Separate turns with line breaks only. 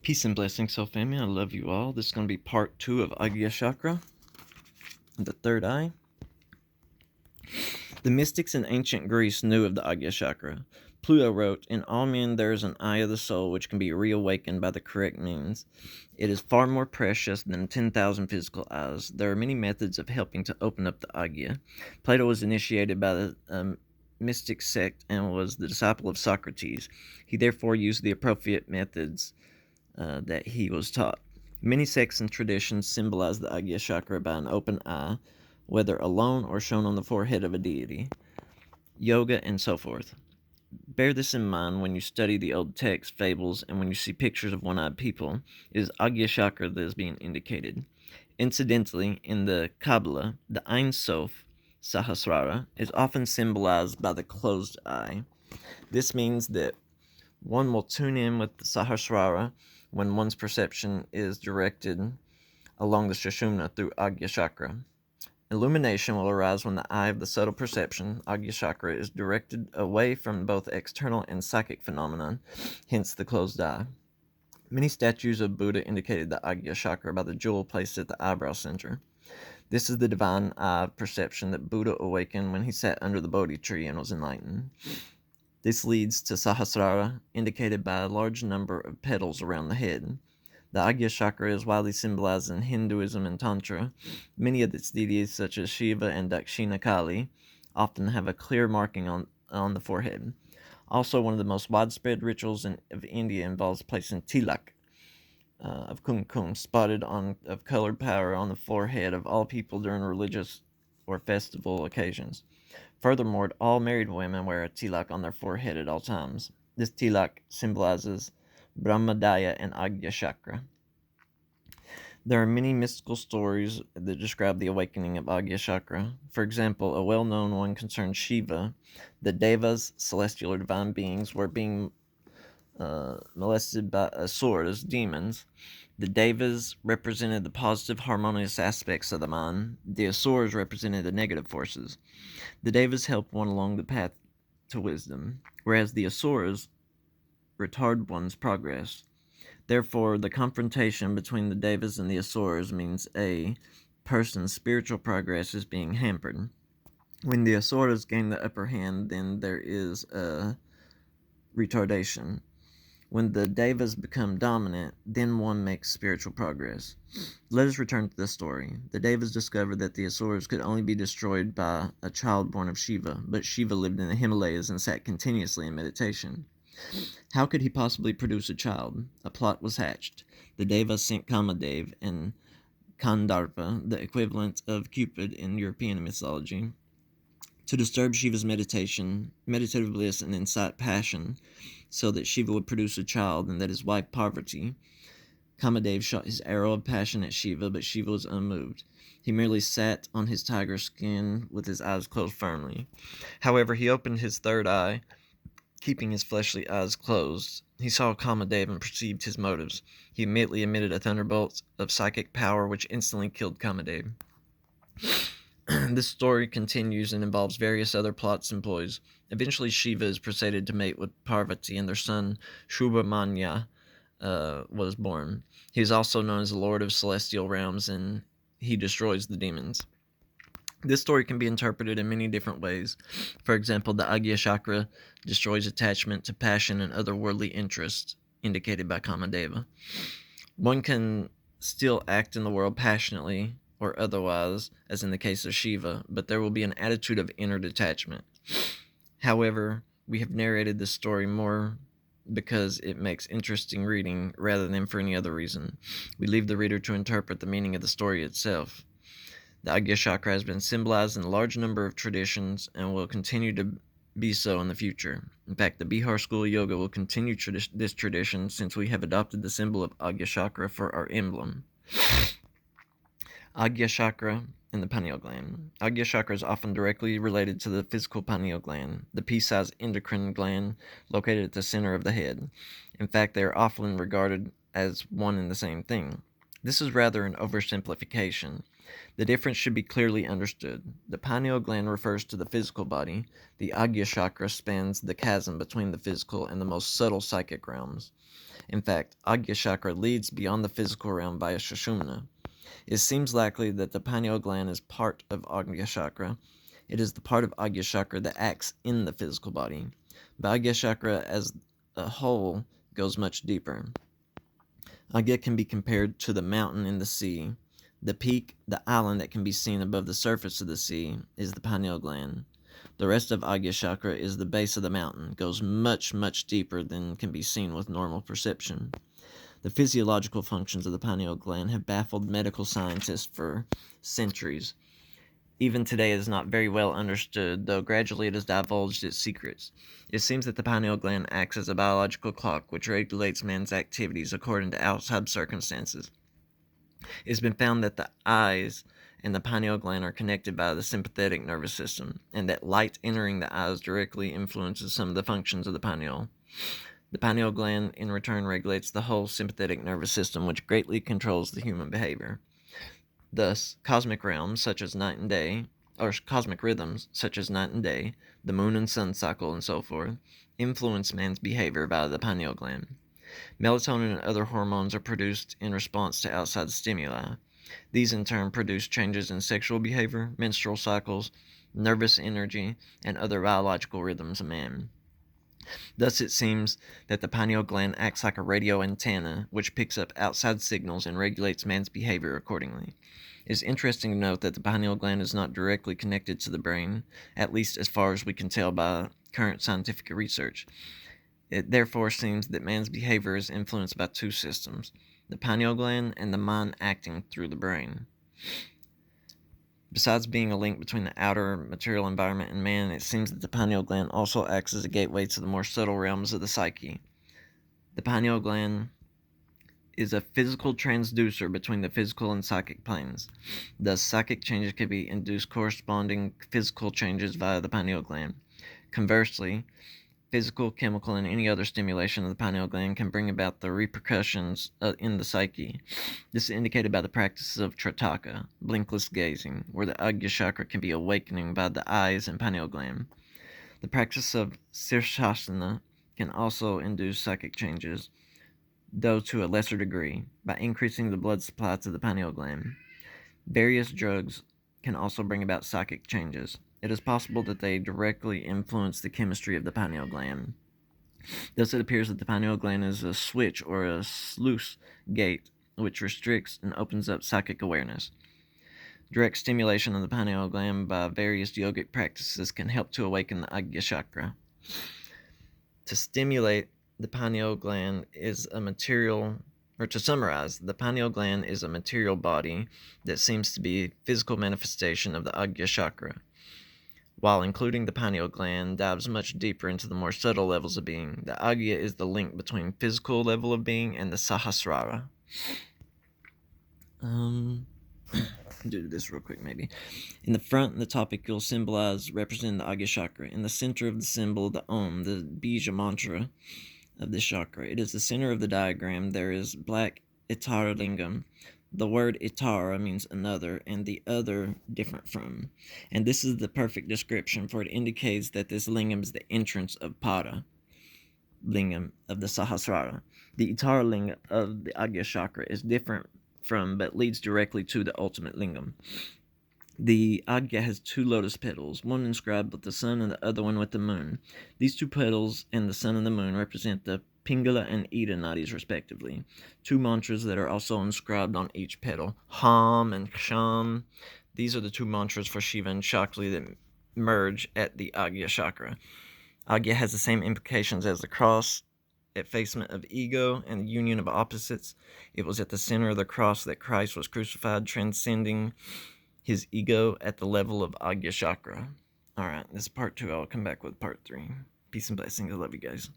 Peace and blessings, soul family. I love you all. This is going to be part 2 of Ajna Chakra, the third eye. The mystics in ancient Greece knew of the Ajna Chakra. Pluto wrote, "In all men there is an eye of the soul which can be reawakened by the correct means. It is far more precious than 10,000 physical eyes. There are many methods of helping to open up the Ajna." Plato was initiated by the mystic sect and was the disciple of Socrates. He therefore used the appropriate methods that he was taught. Many sects and traditions symbolize the Ajna Chakra by an open eye, whether alone or shown on the forehead of a deity, yoga, and so forth. Bear this in mind when you study the old texts, fables, and when you see pictures of one-eyed people. It is Ajna Chakra that is being indicated. Incidentally, in the Kabbalah, the Ein Sof, Sahasrara, is often symbolized by the closed eye. This means that one will tune in with the Sahasrara when one's perception is directed along the Sushumna through Ajna Chakra. Illumination will arise when the eye of the subtle perception, Ajna Chakra, is directed away from both external and psychic phenomena, hence the closed eye. Many statues of Buddha indicated the Ajna Chakra by the jewel placed at the eyebrow center. This is the divine eye of perception that Buddha awakened when he sat under the Bodhi tree and was enlightened. This leads to Sahasrara, indicated by a large number of petals around the head. The Ajna Chakra is widely symbolized in Hinduism and Tantra. Many of its deities, such as Shiva and Dakshina Kali, often have a clear marking on the forehead. Also, one of the most widespread rituals of India involves placing tilak of kumkum, spotted of colored powder, on the forehead of all people during religious or festival occasions. Furthermore, all married women wear a tilak on their forehead at all times. This tilak symbolizes Brahmadaya and Ajna Chakra. There are many mystical stories that describe the awakening of Ajna Chakra. For example, a well-known one concerns Shiva. The Devas, celestial or divine beings, were being molested by asuras, demons. The Devas represented the positive, harmonious aspects of the mind. The asuras represented the negative forces. The Devas help one along the path to wisdom, whereas the asuras retard one's progress. Therefore, the confrontation between the Devas and the asuras means a person's spiritual progress is being hampered. When the asuras gain the upper hand, then there is a retardation. When the Devas become dominant, then one makes spiritual progress. Let us return to the story. The Devas discovered that the Asuras could only be destroyed by a child born of Shiva, but Shiva lived in the Himalayas and sat continuously in meditation. How could he possibly produce a child? A plot was hatched. The Devas sent Kamadev and Kandarpa, the equivalent of Cupid in European mythology, to disturb Shiva's meditative bliss, and incite passion, so that Shiva would produce a child and that his wife Parvati. Kamadev shot his arrow of passion at Shiva, but Shiva was unmoved. He merely sat on his tiger skin with his eyes closed firmly. However, he opened his third eye, keeping his fleshly eyes closed. He saw Kamadev and perceived his motives. He immediately emitted a thunderbolt of psychic power, which instantly killed Kamadev. This story continues and involves various other plots and ploys. Eventually, Shiva is persuaded to mate with Parvati, and their son, Shubhamanya, was born. He is also known as the Lord of Celestial Realms, and he destroys the demons. This story can be interpreted in many different ways. For example, the Ajna Chakra destroys attachment to passion and other worldly interests, indicated by Kamadeva. One can still act in the world passionately or otherwise, as in the case of Shiva, but there will be an attitude of inner detachment. However, we have narrated this story more because it makes interesting reading rather than for any other reason. We leave the reader to interpret the meaning of the story itself. The Ajna Chakra has been symbolized in a large number of traditions and will continue to be so in the future. In fact, the Bihar School of Yoga will continue this tradition, since we have adopted the symbol of Ajna Chakra for our emblem. Ajna Chakra and the pineal gland. Ajna Chakra is often directly related to the physical pineal gland, the pea-sized endocrine gland located at the center of the head. In fact, they are often regarded as one and the same thing. This is rather an oversimplification. The difference should be clearly understood. The pineal gland refers to the physical body. The Ajna Chakra spans the chasm between the physical and the most subtle psychic realms. In fact, Agya Chakra leads beyond the physical realm via Sushumna. It seems likely that the pineal gland is part of Agya Chakra. It is the part of Agya Chakra that acts in the physical body. But Agya Chakra as a whole goes much deeper. Agya can be compared to the mountain in the sea. The peak, the island that can be seen above the surface of the sea, is the pineal gland. The rest of Agya Chakra is the base of the mountain, goes much, much deeper than can be seen with normal perception. The physiological functions of the pineal gland have baffled medical scientists for centuries. Even today it is not very well understood, though gradually it has divulged its secrets. It seems that the pineal gland acts as a biological clock which regulates man's activities according to outside circumstances. It has been found that the eyes and the pineal gland are connected by the sympathetic nervous system, and that light entering the eyes directly influences some of the functions of the pineal. The pineal gland, in return, regulates the whole sympathetic nervous system, which greatly controls the human behavior. Thus, cosmic realms such as night and day, or cosmic rhythms such as night and day, the moon and sun cycle, and so forth, influence man's behavior by the pineal gland. Melatonin and other hormones are produced in response to outside stimuli. These in turn produce changes in sexual behavior, menstrual cycles, nervous energy, and other biological rhythms of man. Thus, it seems that the pineal gland acts like a radio antenna, which picks up outside signals and regulates man's behavior accordingly. It is interesting to note that the pineal gland is not directly connected to the brain, at least as far as we can tell by current scientific research. It therefore seems that man's behavior is influenced by two systems, the pineal gland and the mind acting through the brain. Besides being a link between the outer material environment and man, it seems that the pineal gland also acts as a gateway to the more subtle realms of the psyche. The pineal gland is a physical transducer between the physical and psychic planes. Thus, psychic changes can be induced corresponding physical changes via the pineal gland. Conversely, physical, chemical, and any other stimulation of the pineal gland can bring about the repercussions in the psyche. This is indicated by the practices of Tritaka, blinkless gazing, where the Agya Chakra can be awakening by the eyes and pineal gland. The practice of Sirsasana can also induce psychic changes, though to a lesser degree, by increasing the blood supply to the pineal gland. Various drugs can also bring about psychic changes. It is possible that they directly influence the chemistry of the pineal gland. Thus, it appears that the pineal gland is a switch or a sluice gate which restricts and opens up psychic awareness. Direct stimulation of the pineal gland by various yogic practices can help to awaken the Agya Chakra. To stimulate the pineal gland is a material, or to summarize, the pineal gland is a material body that seems to be a physical manifestation of the Agya Chakra, while including the pineal gland dives much deeper into the more subtle levels of being. The Agya is the link between physical level of being and the Sahasrara. Do this real quick, maybe. In the front, the topic symbolize represent the Agya Chakra. In the center of the symbol, the Om, the Bija mantra of this chakra. It is the center of the diagram. There is black Itara lingam. The word Itara means another, and the other different from. And this is the perfect description, for it indicates that this lingam is the entrance of Pada, lingam of the Sahasrara. The Itara lingam of the Agya Chakra is different from, but leads directly to the ultimate lingam. The Agya has two lotus petals, one inscribed with the sun and the other one with the moon. These two petals and the sun and the moon represent the Pingala and Ida nadis respectively, two mantras that are also inscribed on each petal, Ham and Ksham. These are the two mantras for Shiva and Shakti that merge at the Agya Chakra. Agya has the same implications as the cross, effacement of ego and the union of opposites. It was at the center of the cross that Christ was crucified, transcending his ego at the level of Agya Chakra. Alright, this is part 2. I'll come back with part 3. Peace and blessings. I love you guys.